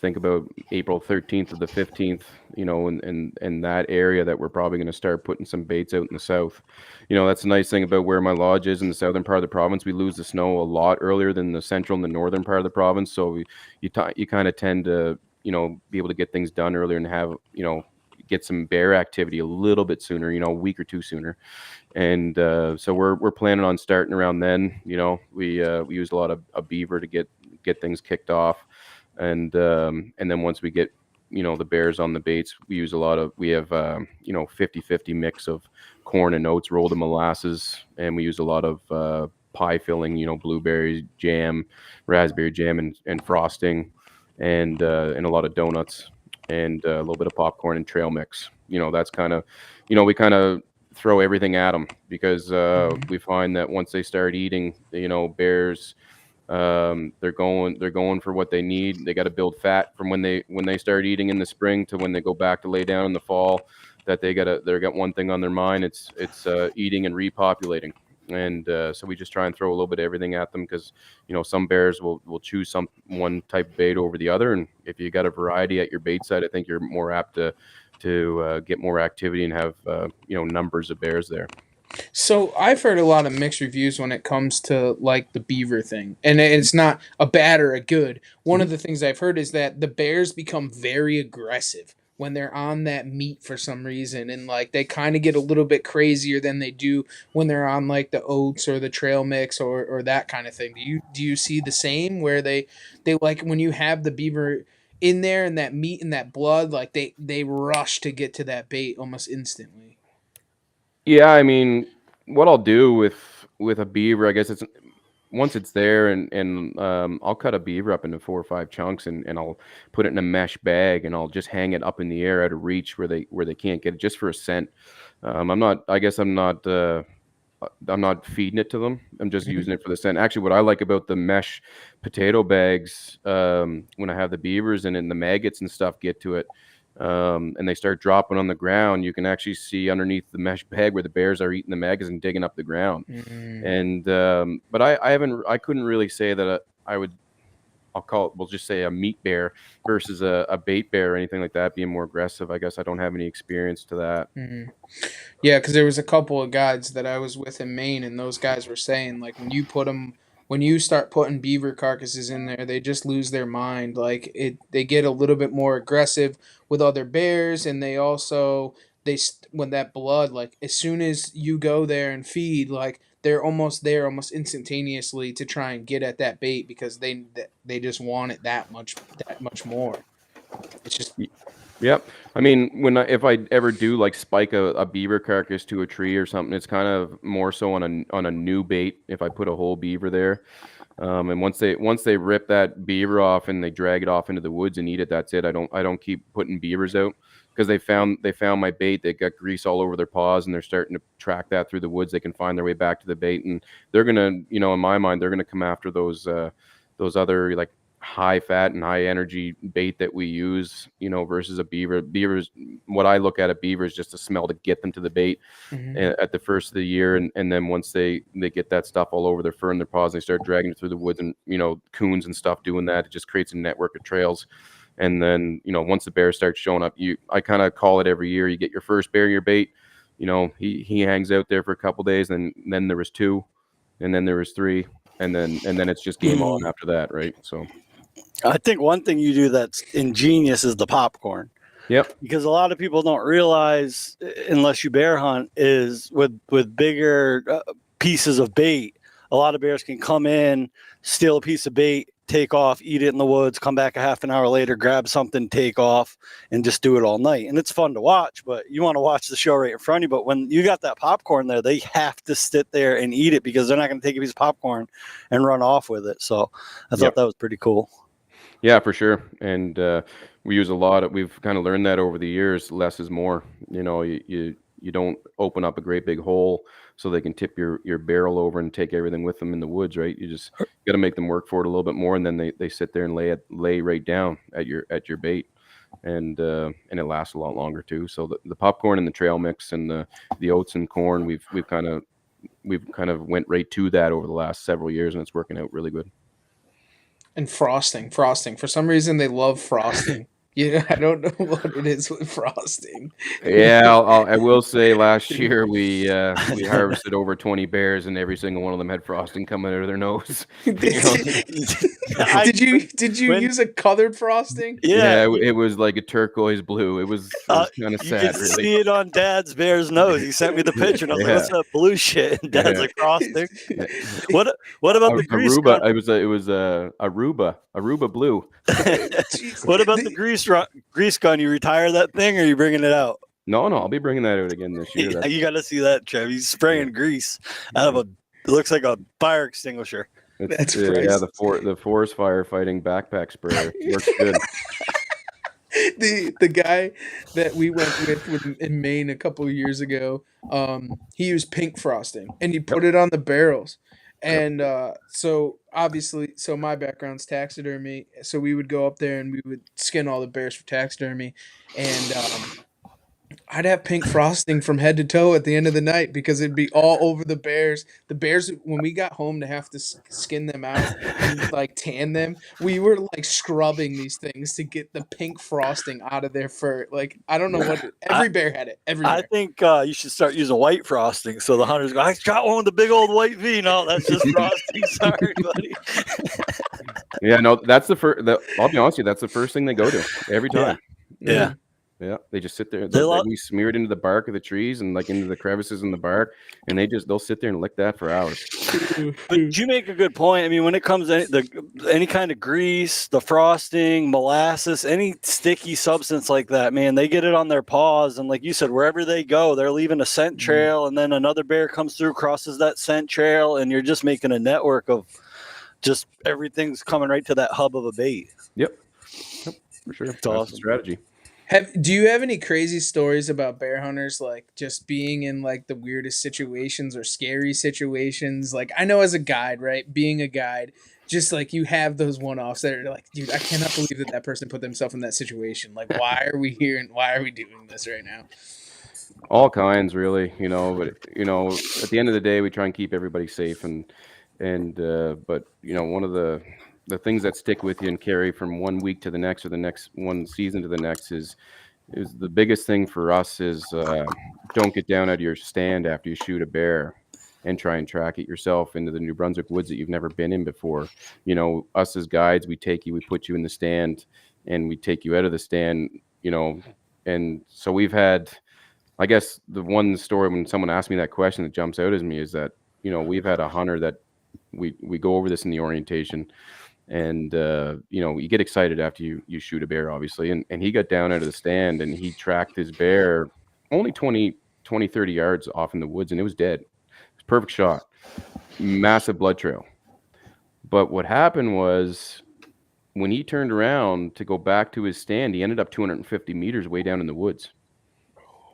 think about April 13th to the 15th, in that area that we're probably going to start putting some baits out in the south. That's the nice thing about where my lodge is in the southern part of the province. We lose the snow a lot earlier than the central and the northern part of the province, so you kind of tend to be able to get things done earlier and have get some bear activity a little bit sooner, a week or two sooner. And so we're planning on starting around then. We use a lot of a beaver to get things kicked off, and then once we get the bears on the baits, we have 50-50 mix of corn and oats rolled in molasses, and we use a lot of pie filling, blueberry jam, raspberry jam, and frosting, and a lot of donuts, and a little bit of popcorn and trail mix. That's kind of, we kind of throw everything at them, because Mhm. we find that once they start eating, bears, they're going for what they need. They got to build fat from when they start eating in the spring to when they go back to lay down in the fall. That they got one thing on their mind. It's eating and repopulating. And so we just try and throw a little bit of everything at them, because some bears will choose one type of bait over the other. And if you got a variety at your bait site, I think you're more apt to get more activity and have numbers of bears there. So I've heard a lot of mixed reviews when it comes to like the beaver thing, and it's not a bad or a good. One Mhm. of the things I've heard is that the bears become very aggressive when they're on that meat for some reason, and like they kind of get a little bit crazier than they do when they're on like the oats or the trail mix or that kind of thing. Do you see the same where they like when you have the beaver in there and that meat and that blood, like they rush to get to that bait almost instantly? Yeah, I mean, what I'll do with a beaver, I guess it's once it's there, and I'll cut a beaver up into 4 or 5 chunks, and I'll put it in a mesh bag, and I'll just hang it up in the air out of reach where they can't get it, just for a scent. I'm not. I guess I'm not. I'm not feeding it to them. I'm just using it for the scent. Actually, what I like about the mesh potato bags, when I have the beavers in it and the maggots and stuff get to it, and they start dropping on the ground, you can actually see underneath the mesh bag where the bears are eating the maggots and digging up the ground. Mm. And but I couldn't really say that I would I'll call it, we'll just say a meat bear versus a bait bear or anything like that being more aggressive. I guess I don't have any experience to that. Hmm. Yeah, because there was a couple of guides that I was with in Maine, and those guys were saying like when you start putting beaver carcasses in there, they just lose their mind. Like they get a little bit more aggressive with other bears, and they also when that blood, like as soon as you go there and feed, like they're almost there almost instantaneously to try and get at that bait because they just want it that much more. It's just Yep. I mean, if I ever do like spike a beaver carcass to a tree or something, it's kind of more so on a new bait if I put a whole beaver there. And once they rip that beaver off and they drag it off into the woods and eat it, that's it. I don't keep putting beavers out because they found my bait. They got grease all over their paws and they're starting to track that through the woods. They can find their way back to the bait, and they're gonna, in my mind, they're gonna come after those other like high fat and high energy bait that we use, versus a beaver. What I look at a beaver is just a smell to get them to the bait mhm. at the first of the year, and then once they get that stuff all over their fur and their paws, and they start dragging it through the woods, and coons and stuff doing that, it just creates a network of trails. And then once the bear starts showing up, I kind of call it every year. You get your first bear, your bait. He hangs out there for a couple days, and then there was two, and then there was three, and then it's just game on after that, right? So. I think one thing you do that's ingenious is the popcorn. Yep. Because a lot of people don't realize, unless you bear hunt, is with bigger pieces of bait, a lot of bears can come in, steal a piece of bait, take off, eat it in the woods, come back a half an hour later, grab something, take off, and just do it all night. And it's fun to watch, but you want to watch the show right in front of you. But when you got that popcorn there, they have to sit there and eat it because they're not going to take a piece of popcorn and run off with it. So I thought that was pretty cool. Yeah, for sure. And we use we've kind of learned that over the years, less is more. You don't open up a great big hole so they can tip your barrel over and take everything with them in the woods, right? You just got to make them work for it a little bit more, and then they sit there and lay right down at your bait. And it lasts a lot longer too. So the popcorn and the trail mix and the oats and corn, we've kind of went right to that over the last several years, and it's working out really good. And frosting. For some reason, they love frosting. I don't know what it is with frosting. Yeah, I will say last year we harvested over 20 bears, and every single one of them had frosting coming out of their nose. Did you use a colored frosting? Yeah, it was like a turquoise blue. It was kind of sad, You could see it on Dad's bear's nose. He sent me the picture, and I was like, "What's that blue shit?" And Dad's like, "Frosting." What about the grease Aruba? gun? It was Aruba blue. What about the grease gun? You retire that thing, or are you bringing it out? No, I'll be bringing that out again this year. You got to see that, Trev. He's spraying grease out of it looks like a fire extinguisher. That's the forest firefighting backpack sprayer works good. The guy that we went with in Maine a couple of years ago, he used pink frosting and he put it on the barrels. And so obviously, my background's taxidermy, so we would go up there and we would skin all the bears for taxidermy, and I'd have pink frosting from head to toe at the end of the night because it'd be all over the bears. The bears, when we got home to have to skin them out and like tan them, we were like scrubbing these things to get the pink frosting out of their fur. Like, I don't know what, every bear had it. Every bear. I think you should start using white frosting so the hunters go, "I got one with the big old white V." No, that's just frosting. Sorry, buddy. Yeah, no, that's the first. I'll be honest with you, that's the first thing they go to every time. Yeah. Yeah, they just sit there. We smear it into the bark of the trees and like into the crevices in the bark, and they'll sit there and lick that for hours. But you make a good point. I mean, when it comes to any kind of grease, the frosting, molasses, any sticky substance like that, man, they get it on their paws, and like you said, wherever they go, they're leaving a scent trail, and then another bear comes through, crosses that scent trail, and you're just making a network of just everything's coming right to that hub of a bait. Yep, for sure. That's awesome. the strategy. Do you have any crazy stories about bear hunters, like just being in like the weirdest situations or scary situations? Like, I know as a guide, right? Being a guide, just like you have those one-offs that are like, dude, I cannot believe that person put themselves in that situation. Like, why are we here and why are we doing this right now? All kinds, really, but at the end of the day, we try and keep everybody safe, but one of the the things that stick with you and carry from one week to the next or the next one season to the next is the biggest thing for us is don't get down out of your stand after you shoot a bear and try and track it yourself into the New Brunswick woods that you've never been in before. You know, us as guides, we take you, we put you in the stand, and we take you out of the stand. You know, and so we've had. I guess the one story when someone asks me that question that jumps out at me is that we've had a hunter that we go over this in the orientation, and you get excited after you shoot a bear, obviously, and he got down out of the stand and he tracked his bear only 30 yards off in the woods, and it was dead. It was a perfect shot, massive blood trail. But what happened was when he turned around to go back to his stand, he ended up 250 meters way down in the woods.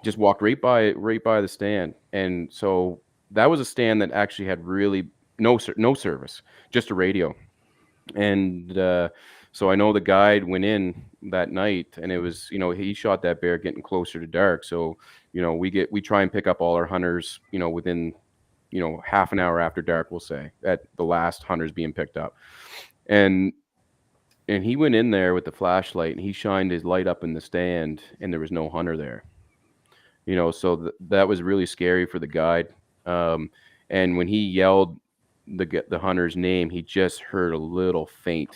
Just walked right by the stand, and so that was a stand that actually had really no service, just a radio. And so I know the guide went in that night, and it was he shot that bear getting closer to dark. So we try and pick up all our hunters within half an hour after dark, we'll say, at the last hunters being picked up. And he went in there with the flashlight and he shined his light up in the stand, and there was no hunter there. So that was really scary for the guide. And when he yelled the hunter's name, he just heard a little faint,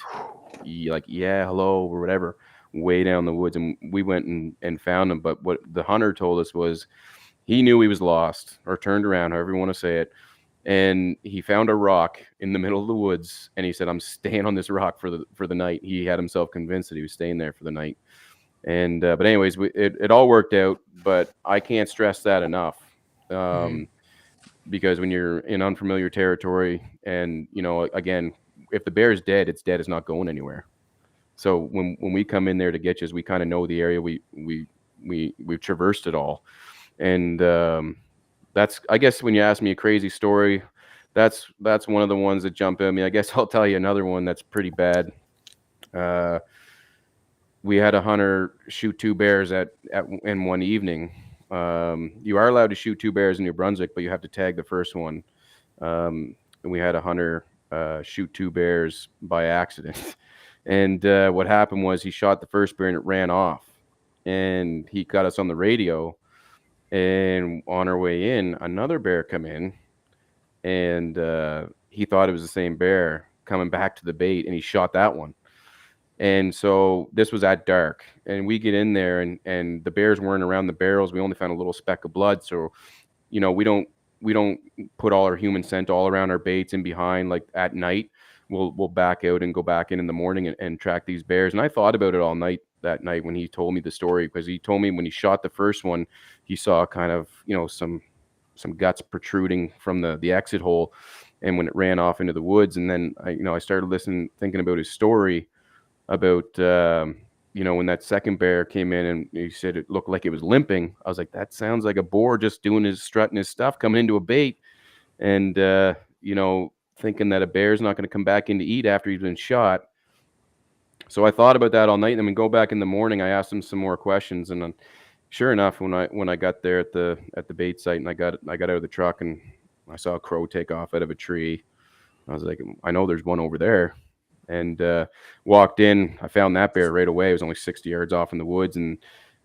like, yeah, hello, or whatever, way down the woods. And we went and found him. But what the hunter told us was he knew he was lost, or turned around, however you want to say it. And he found a rock in the middle of the woods. And he said, I'm staying on this rock for the night. He had himself convinced that he was staying there for the night. And but anyways, it all worked out, but I can't stress that enough, because when you're in unfamiliar territory, and again, if the bear is dead, it's dead. It's not going anywhere. So when we come in there to get you, we kind of know the area. We've traversed it all, and that's, I guess, when you ask me a crazy story, that's one of the ones that jump at me. I guess I'll tell you another one that's pretty bad. We had a hunter shoot two bears in one evening. You are allowed to shoot two bears in New Brunswick, but you have to tag the first one. And we had a hunter shoot two bears by accident. And what happened was he shot the first bear and it ran off. And he got us on the radio. And on our way in, another bear come in. And he thought it was the same bear coming back to the bait, and he shot that one. And so this was at dark, and we get in there, and the bears weren't around the barrels. We only found a little speck of blood. So, we don't put all our human scent all around our baits and behind, like at night. We'll back out and go back in the morning and track these bears. And I thought about it all night that night when he told me the story, because he told me when he shot the first one, he saw kind of some guts protruding from the exit hole, and when it ran off into the woods. And then I started thinking about his story about when that second bear came in and he said it looked like it was limping. I was like, that sounds like a boar just doing his strutting his stuff, coming into a bait, and thinking that a bear's not going to come back in to eat after he's been shot. So I thought about that all night, and then we go back in the morning. I asked him some more questions, and sure enough, when I got there at the bait site, and I got out of the truck, and I saw a crow take off out of a tree. I was like, I know there's one over there. And walked in. I found that bear right away. It was only 60 yards off in the woods. And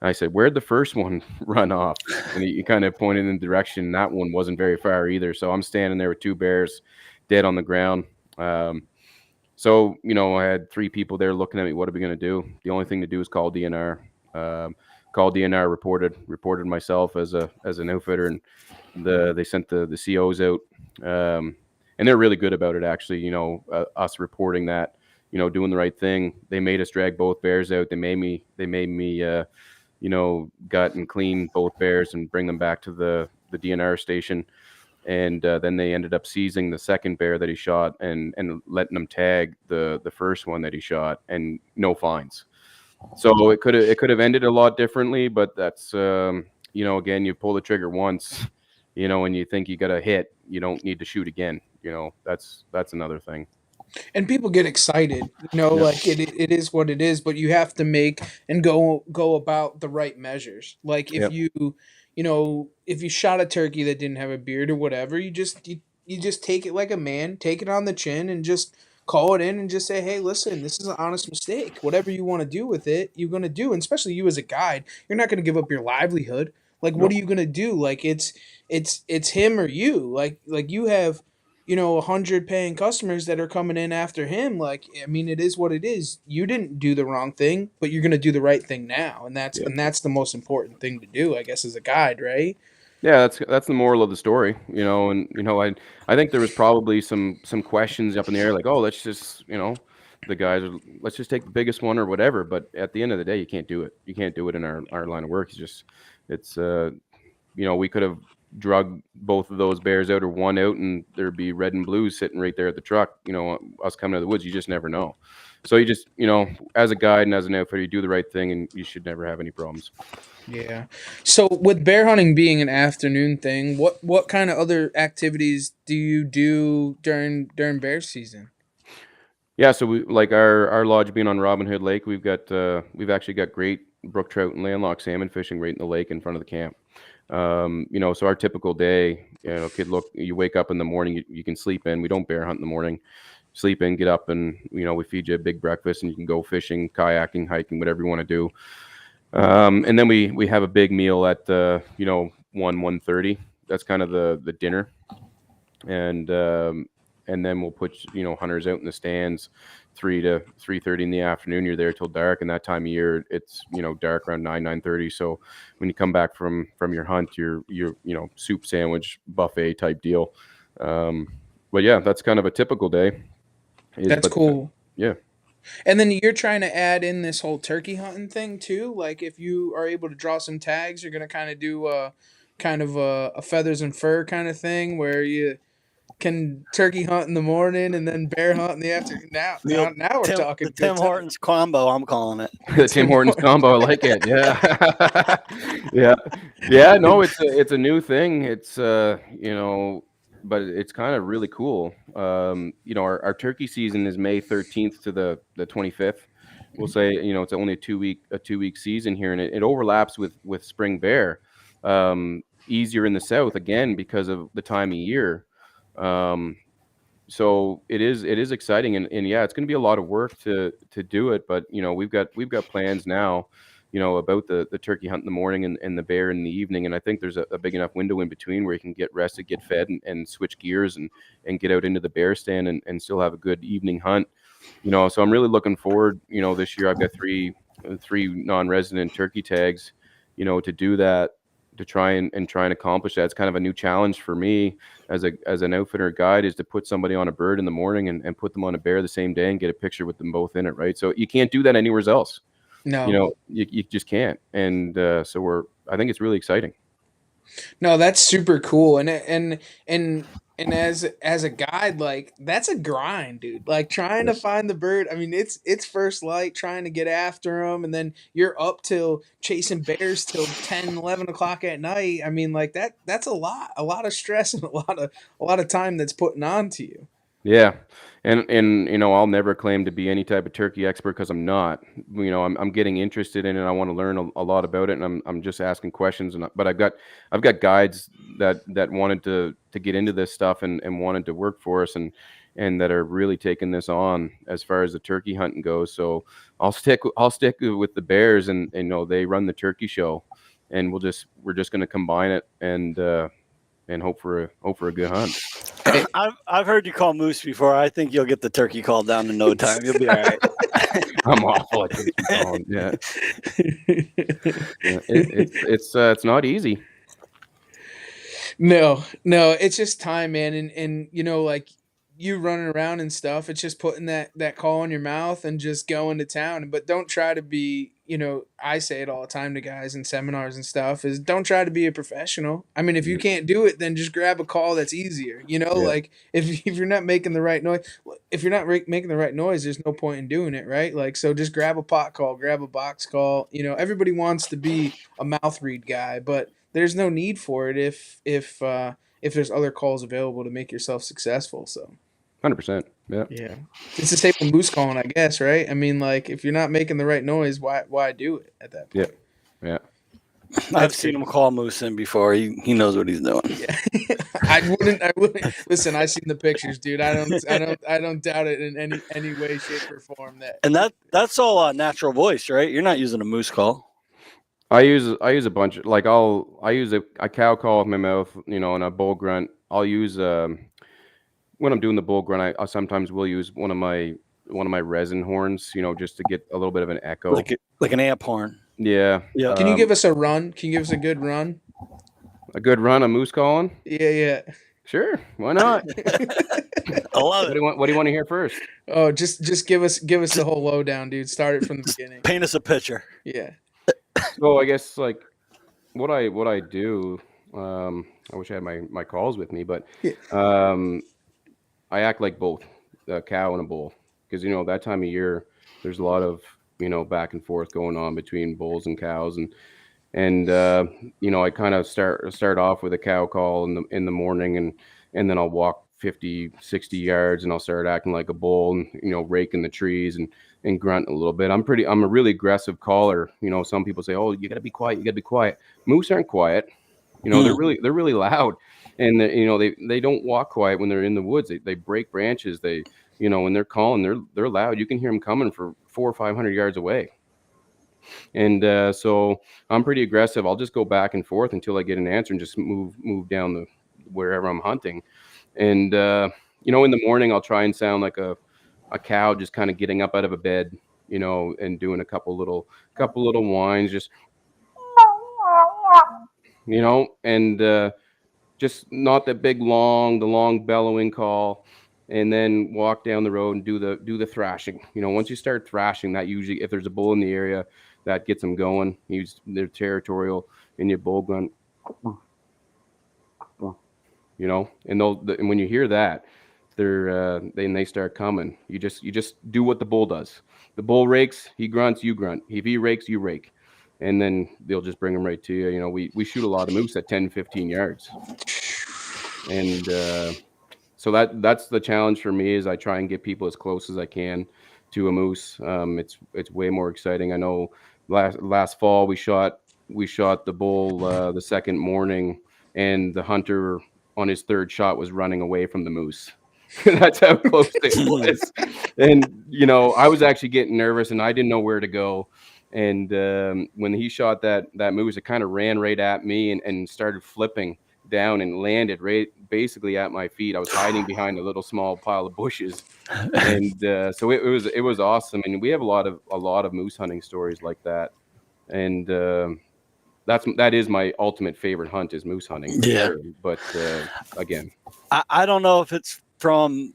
I said, where'd the first one run off? And he kind of pointed in the direction. That one wasn't very far either. So I'm standing there with two bears dead on the ground. So, I had three people there looking at me. What are we going to do? The only thing to do is call DNR. Called DNR, reported myself as an outfitter, and they sent the COs out. And they're really good about it, actually, us reporting that, doing the right thing. They made us drag both bears out. They made me gut and clean both bears and bring them back to the DNR station. And then they ended up seizing the second bear that he shot and letting them tag the first one that he shot, and no fines. So it could have ended a lot differently, but that's, again, you pull the trigger once, and you think you got a hit, you don't need to shoot again. That's another thing. And people get excited, like it is what it is, but you have to make and go about the right measures. Like if Yep. if you shot a turkey that didn't have a beard or whatever, you just take it like a man, take it on the chin, and just call it in and just say, hey, listen, this is an honest mistake. Whatever you want to do with it, you're going to do. And especially you as a guide, you're not going to give up your livelihood. Like, what are Nope. you going to do? Like, it's him or you. Like you have, 100 paying customers that are coming in after him. Like, I mean, it is what it is. You didn't do the wrong thing, but you're going to do the right thing now. And that's, Yeah. and that's the most important thing to do, I guess, as a guide, right? Yeah, that's the moral of the story, and I think there was probably some questions up in the air, like, oh, let's just, the guys are, let's just take the biggest one or whatever. But at the end of the day, you can't do it. You can't do it in our line of work. It's we could have drug both of those bears out or one out, and there'd be red and blues sitting right there at the truck. Us coming out of the woods, you just never know. So you just, as a guide and as an outfitter, you do the right thing, and you should never have any problems. Yeah. So with bear hunting being an afternoon thing, what kind of other activities do you do during bear season? Yeah, so we like our lodge being on Robin Hood Lake. We've actually got great brook trout and landlocked salmon fishing right in the lake in front of the camp. So our typical day, you wake up in the morning, you can sleep in. We don't bear hunt in the morning. Sleep in, get up, and we feed you a big breakfast, and you can go fishing, kayaking, hiking, whatever you want to do. And then we have a big meal at 1:30. That's kind of the dinner, and then we'll put hunters out in the stands 3 to 3:30 in the afternoon. You're there till dark, and that time of year it's dark around 9:30. So when you come back from your hunt, you're soup sandwich buffet type deal. But yeah, that's kind of a typical day. That's cool. Yeah. And then you're trying to add in this whole turkey hunting thing too. Like if you are able to draw some tags, you're gonna kind of do a feathers and fur kind of thing where you can turkey hunt in the morning and then bear hunt in the afternoon. Now, The now, old now we're talking The good Tim time. Hortons combo, I'm calling it. The Tim Hortons combo, I like it. Yeah. Yeah. Yeah, no, it's a new thing. It's but it's kind of really cool. Our turkey season is May 13th to the 25th. We'll say, it's only a 2-week season here, and it overlaps with spring bear. Easier in the south again because of the time of year. So it is exciting, and yeah, it's going to be a lot of work to do it, but we've got plans now, about the turkey hunt in the morning and the bear in the evening, and I think there's a big enough window in between where you can get rested, get fed, and switch gears and get out into the bear stand and still have a good evening hunt. So I'm really looking forward. This year I've got three non-resident turkey tags, to do that, to try and accomplish that. It's kind of a new challenge for me as an outfitter guide, is to put somebody on a bird in the morning and put them on a bear the same day and get a picture with them both in it, right? So you can't do that anywhere else. No. You just can't. And so I think it's really exciting. No, that's super cool, and as a guide, like that's a grind, dude. Like trying to Yes. find the bird. I mean, it's first light, trying to get after them, and then you're up till chasing bears till 10, 11 o'clock at night. I mean, like that's a lot of stress and a lot of time that's putting on to you. Yeah, and I'll never claim to be any type of turkey expert because I'm not. I'm getting interested in it. I want to learn a lot about it, and I'm just asking questions. But I've got guides that wanted to get into this stuff and wanted to work for us, and that are really taking this on as far as the turkey hunting goes. So I'll stick with the bears, and they run the turkey show, and we're just going to combine it and hope for a good hunt. I've heard you call moose before. I think you'll get the turkey call down in no time. You'll be all right. I'm awful at turkey calling. Yeah, yeah. It's not easy. No, it's just time, man, and like you running around and stuff. It's just putting that call in your mouth and just going to town. But don't try to be, I say it all the time to guys in seminars and stuff, is don't try to be a professional. I mean, if you can't do it, then just grab a call that's easier. Yeah, Like if you're not making the right noise, if you're not making the right noise, there's no point in doing it, right? Like so, just grab a pot call, grab a box call. Everybody wants to be a mouth read guy, but there's no need for it if there's other calls available to make yourself successful. So 100%. Yeah, yeah, it's the same with moose calling, I guess, right? I mean, like if you're not making the right noise, why do it at that yeah, point? yeah. I've That's seen crazy. him call moose in before. He knows what he's doing. Yeah. I wouldn't listen. I seen the pictures, dude. I don't doubt it in any way, shape, or form that. And that's all natural voice, right? You're not using a moose call. I use a bunch of, like, I use a cow call with my mouth, and a bull grunt. I'll use when I'm doing the bull grunt, I sometimes will use one of my resin horns, just to get a little bit of an echo. Like an amp horn. Yeah. Yep. Can you give us a run? Can you give us a good run? A good run of moose calling? Yeah, Sure, why not? I love What do it. you want? What do you want to hear first? Oh, just give us the whole lowdown, dude. Start it from the beginning. Paint us a picture. Yeah. So I guess, like, what I do. I wish I had my calls with me, but Yeah. I act like both a cow and a bull, because that time of year there's a lot of back and forth going on between bulls and cows, and I kind of start off with a cow call in the morning, and then I'll walk 50, 60 yards, and I'll start acting like a bull, and raking the trees and grunt a little bit. I'm a really aggressive caller. Some people say, "Oh, you got to be quiet, you got to be quiet." Moose aren't quiet. They're really loud, and they don't walk quiet when they're in the woods. They break branches. When they're calling, they're loud. You can hear them coming for 400 or 500 yards away. And so I'm pretty aggressive. I'll just go back and forth until I get an answer and just move down the wherever I'm hunting. And in the morning I'll try and sound like a cow, just kind of getting up out of a bed, and doing a couple little whines, just and just not that big the long bellowing call, and then walk down the road and do the thrashing. Once you start thrashing, that usually, if there's a bull in the area, that gets them going. They're territorial in your bull gun, and when you hear that, they start coming. You just do what the bull does. The bull rakes, he grunts, you grunt. If he rakes, you rake, and then they'll just bring them right to you. We shoot a lot of moose at 10, 15 yards, and so that's the challenge for me, is I try and get people as close as I can to a moose. It's way more exciting. I know last fall we shot the bull the second morning, and the hunter on his third shot was running away from the moose. That's how close it was. And I was actually getting nervous, and I didn't know where to go. And when he shot that moose, it kind of ran right at me, and started flipping down and landed right basically at my feet. I was hiding behind a little small pile of bushes, and so it was awesome. And we have a lot of moose hunting stories like that, and that is my ultimate favorite hunt, is moose hunting, for Yeah. sure. But again, I don't know if it's from,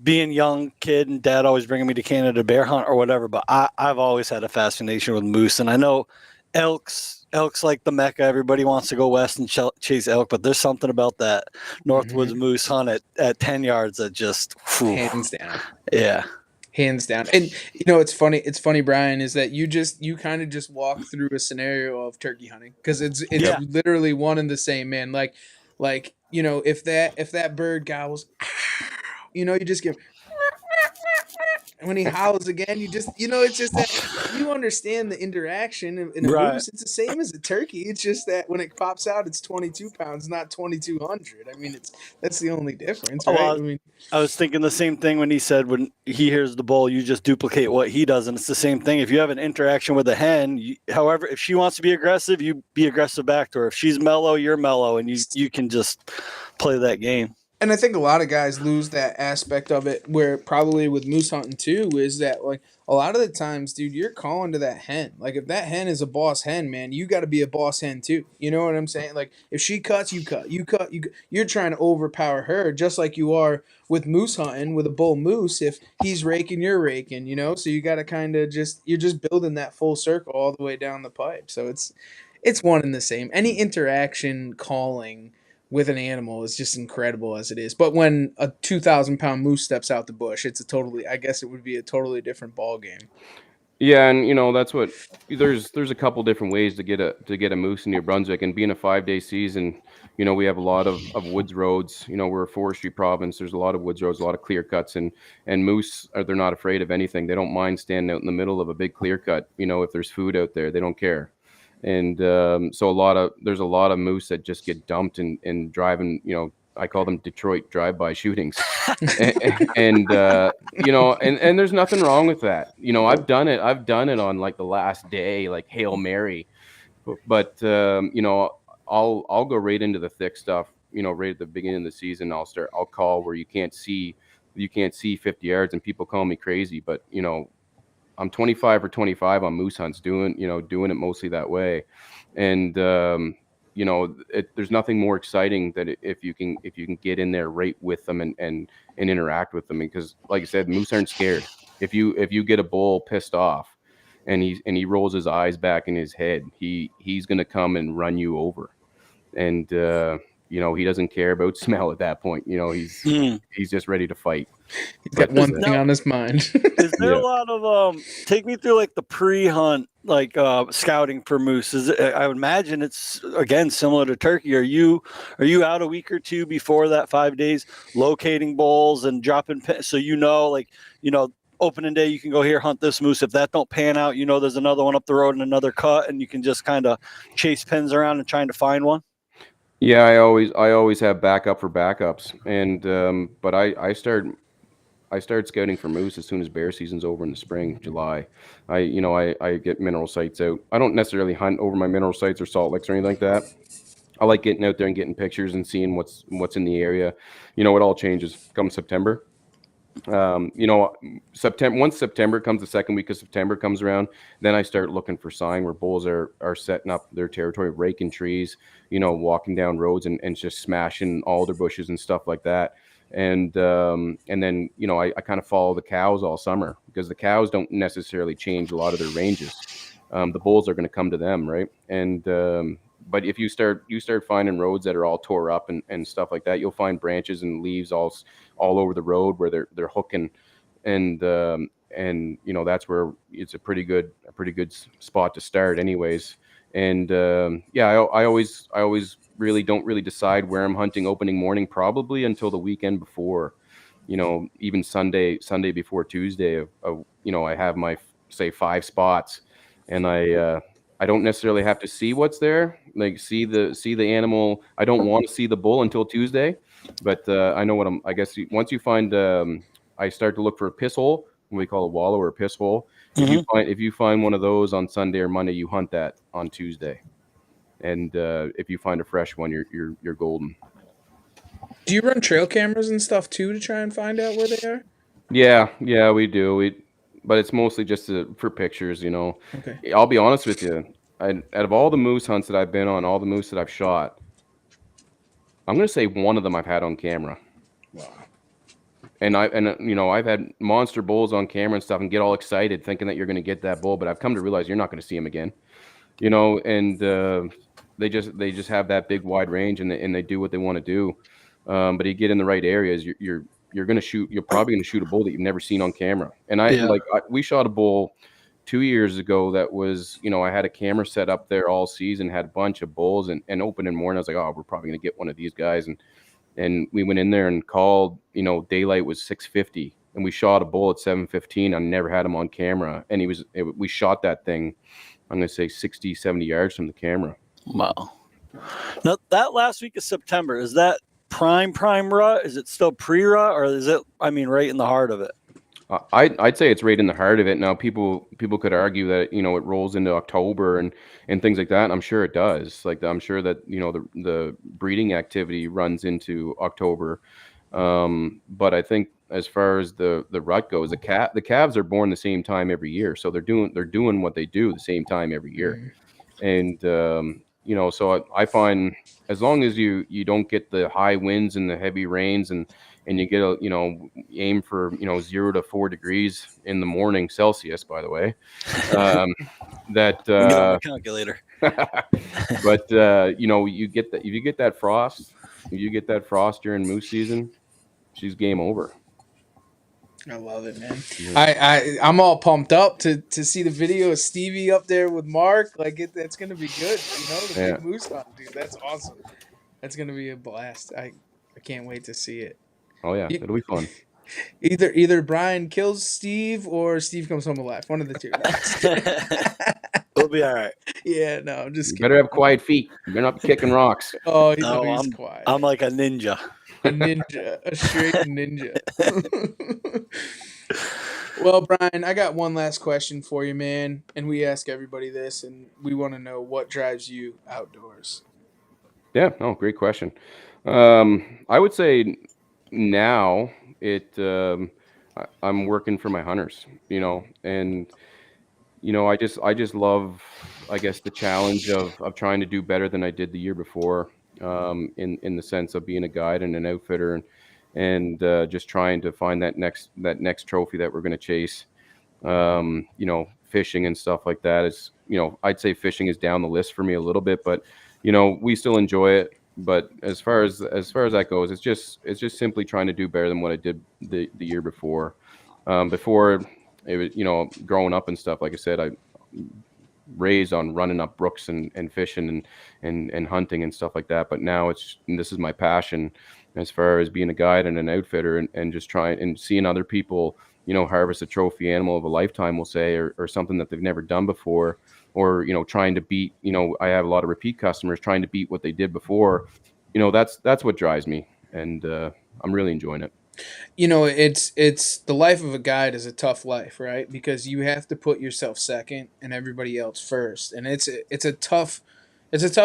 being young kid and dad always bringing me to Canada to bear hunt or whatever, but I've always had a fascination with moose. And I know elk's like the mecca. Everybody wants to go west and chase elk, but there's something about that Northwoods moose hunt at 10 yards that just, whew, Hands down. yeah. Hands down. And it's funny, Brian, is that you kind of just walk through a scenario of turkey hunting, because it's Yeah. literally one and the same, man. Like if that bird gobbles, you just give. And when he howls again, it's just that you understand the interaction in a Right. moose. It's the same as a turkey. It's just that when it pops out, it's 22 pounds, not 2,200. I mean, that's the only difference, Oh, right? well, I mean, I was thinking the same thing when he said when he hears the bull, you just duplicate what he does. And it's the same thing. If you have an interaction with a hen, however, if she wants to be aggressive, you be aggressive back to her. If she's mellow, you're mellow, and you can just play that game. and I think a lot of guys lose that aspect of it, where probably with moose hunting too, is that like a lot of the times, dude, you're calling to that hen. Like if that hen is a boss hen, man, you got to be a boss hen too. You know what I'm saying? Like if she cuts, you cut. You cut. You're trying to overpower her, just like you are with moose hunting with a bull moose. If he's raking, you're raking. So you got to kind of you're just building that full circle all the way down the pipe. So it's one and the same. Any interaction calling with an animal is just incredible as it is. But when a 2,000-pound moose steps out the bush, I guess it would be a totally different ball game. yeah, and that's what there's a couple different ways to get a moose in New Brunswick, and being a 5-day season, we have a lot of woods roads. We're a forestry province. There's a lot of woods roads, a lot of clear cuts, and moose they're not afraid of anything. They don't mind standing out in the middle of a big clear cut. If there's food out there, they don't care. And so there's a lot of moose that just get dumped and driving. I call them Detroit drive-by shootings. And and there's nothing wrong with that. I've done it on like the last day, like Hail Mary. But I'll go right into the thick stuff. Right at the beginning of the season, I'll call where you can't see 50 yards, and people call me crazy. But I'm 25 for 25 on moose hunts, doing it mostly that way. And there's nothing more exciting that if you can get in there right with them and interact with them, because like I said, moose aren't scared. If you get a bull pissed off and he rolls his eyes back in his head, he's gonna come and run you over. And he doesn't care about smell at that point. He's just ready to fight. He's got But one thing Now, on his mind. is there a yeah. lot of take me through like the pre-hunt, like scouting for moose? I would imagine it's again similar to turkey. Are you out a week or two before that 5 days locating bulls and dropping so like opening day you can go here hunt this moose. If that don't pan out, there's another one up the road and another cut, and you can just kind of chase pins around and trying to find one. Yeah, I always have backup for backups, and but I start scouting for moose as soon as bear season's over in the spring, July. I get mineral sites out. I don't necessarily hunt over my mineral sites or salt licks or anything like that. I like getting out there and getting pictures and seeing what's in the area. It all changes come September. September, once September comes, the second week of September comes around, then I start looking for sign where bulls are setting up their territory, raking trees, walking down roads and just smashing alder bushes and stuff like that. And then I kind of follow the cows all summer, because the cows don't necessarily change a lot of their ranges. The bulls are going to come to them, right? And but if you start finding roads that are all tore up and stuff like that, you'll find branches and leaves all over the road where they're hooking. And that's where it's a pretty good spot to start anyways. And yeah, I always really don't really decide where I'm hunting opening morning, probably until the weekend before. Even Sunday before Tuesday I have my, say, 5 spots. And I don't necessarily have to see what's there, like see the animal. I don't want to see the bull until Tuesday, but I know I guess once you find, I start to look for a piss hole, what we call a wallow or a piss hole. If you find one of those on Sunday or Monday, you hunt that on Tuesday. And if you find a fresh one, you're golden. Do you run trail cameras and stuff too to try and find out where they are? Yeah, we do. But it's mostly just for pictures. Okay. I'll be honest with you. Out of all the moose hunts that I've been on, all the moose that I've shot, I'm gonna say one of them I've had on camera. Wow. And I've had monster bulls on camera and stuff, and get all excited thinking that you're gonna get that bull, but I've come to realize you're not gonna see him again. And they just have that big wide range, and they do what they want to do. But you get in the right areas, you're gonna shoot. You're probably gonna shoot a bull that you've never seen on camera. And Yeah. we shot a bull 2 years ago that was, I had a camera set up there all season, had a bunch of bulls, and opening morning I was like, oh, we're probably gonna get one of these guys. And we went in there and called. Daylight was 6:50, and we shot a bull at 7:15. I never had him on camera, and we shot that thing, I'm going to say 60, 70 yards from the camera. Wow. Now that last week of September, is that prime rut? Is it still pre-rut, or is it? I mean, right in the heart of it. I'd say it's right in the heart of it. Now, people could argue that it rolls into October and things like that. And I'm sure it does. Like, I'm sure that the breeding activity runs into October. But I think as far as the rut goes, the calves are born the same time every year, so they're doing what they do the same time every year. Mm. And so I find, as long as you don't get the high winds and the heavy rains, and you get aim for 0 to 4 degrees in the morning Celsius, by the way, that Get on my calculator. but you get that, if you get that frost during moose season, she's game over. I love it, man. Yeah. I'm all pumped up to see the video of Stevie up there with Mark. Like that's gonna be good. The Yeah. big moose hunt, dude. That's awesome. That's gonna be a blast. I can't wait to see it. Oh yeah, You- it'll be fun. Either Brian kills Steve or Steve comes home alive. One of the two. No, I'm just kidding. We'll be all right. Yeah, no, I'm just You better kidding. have quiet feet. You better not be kicking rocks. Oh, no, No, he's I'm quiet. like a ninja. A ninja, a straight ninja. Well, Brian, I got one last question for you, man. And we ask everybody this, and we want to know what drives you outdoors. Yeah, no, great question. I would say now I'm working for my hunters, and I just love, I guess, the challenge of trying to do better than I did the year before, in the sense of being a guide and an outfitter, and just trying to find that next trophy that we're going to chase. Fishing and stuff like that is, I'd say fishing is down the list for me a little bit, but we still enjoy it. But as far as that goes, it's just simply trying to do better than what I did the year before. Before it was, growing up and stuff, like I said, I raised on running up brooks and fishing and hunting and stuff like that. But now this is my passion as far as being a guide and an outfitter, and just trying and seeing other people, harvest a trophy animal of a lifetime, we'll say, or something that they've never done before, or, trying to beat, I have a lot of repeat customers trying to beat what they did before. That's what drives me. And I'm really enjoying it. It's the life of a guide is a tough life, right? Because you have to put yourself second and everybody else first, and it's a tough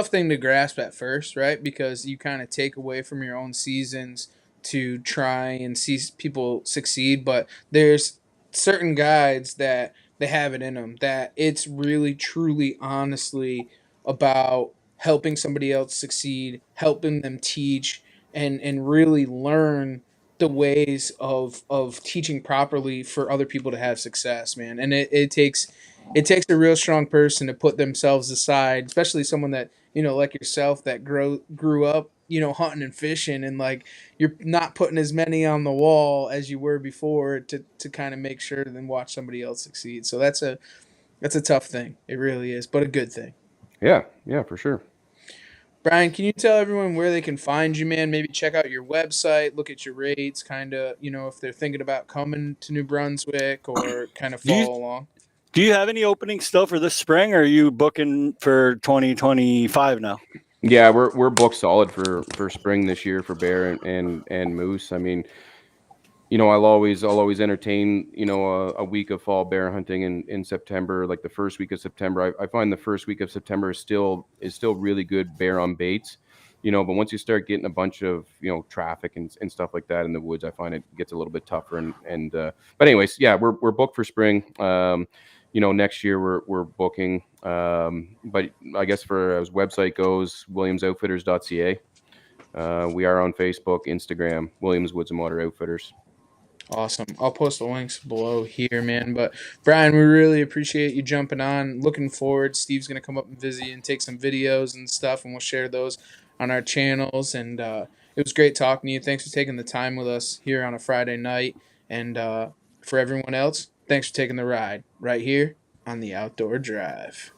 thing to grasp at first, right? Because you kind of take away from your own seasons to try and see people succeed, but there's certain guides that they have it in them, that it's really truly honestly about helping somebody else succeed, helping them teach and really learn the ways of teaching properly for other people to have success, man. And it takes a real strong person to put themselves aside, especially someone that, like yourself, that grew up, hunting and fishing, and like you're not putting as many on the wall as you were before to kind of make sure and then watch somebody else succeed. So that's a tough thing. It really is, but a good thing. Yeah, yeah, for sure. Brian, can you tell everyone where they can find you, man? Maybe check out your website, look at your rates, kind of, if they're thinking about coming to New Brunswick or kind of Do you follow along. do you have any openings still for this spring, or are you booking for 2025 now? Yeah, we're booked solid for spring this year for bear and moose. I mean, I'll always entertain, a week of fall bear hunting in September, like the first week of September. I find the first week of September is still really good bear on baits, but once you start getting a bunch of, traffic and stuff like that in the woods, I find it gets a little bit tougher. But anyways, yeah, we're booked for spring. Next year we're booking. But I guess for as website goes, williamsoutfitters.ca. We are on Facebook, Instagram, Williams Woods and Water Outfitters. Awesome. I'll post the links below here, man. But Brian, we really appreciate you jumping on. Looking forward. Steve's gonna come up and visit you and take some videos and stuff, and we'll share those on our channels. And it was great talking to you. Thanks for taking the time with us here on a Friday night. And for everyone else, thanks for taking the ride right here on the Outdoor Drive.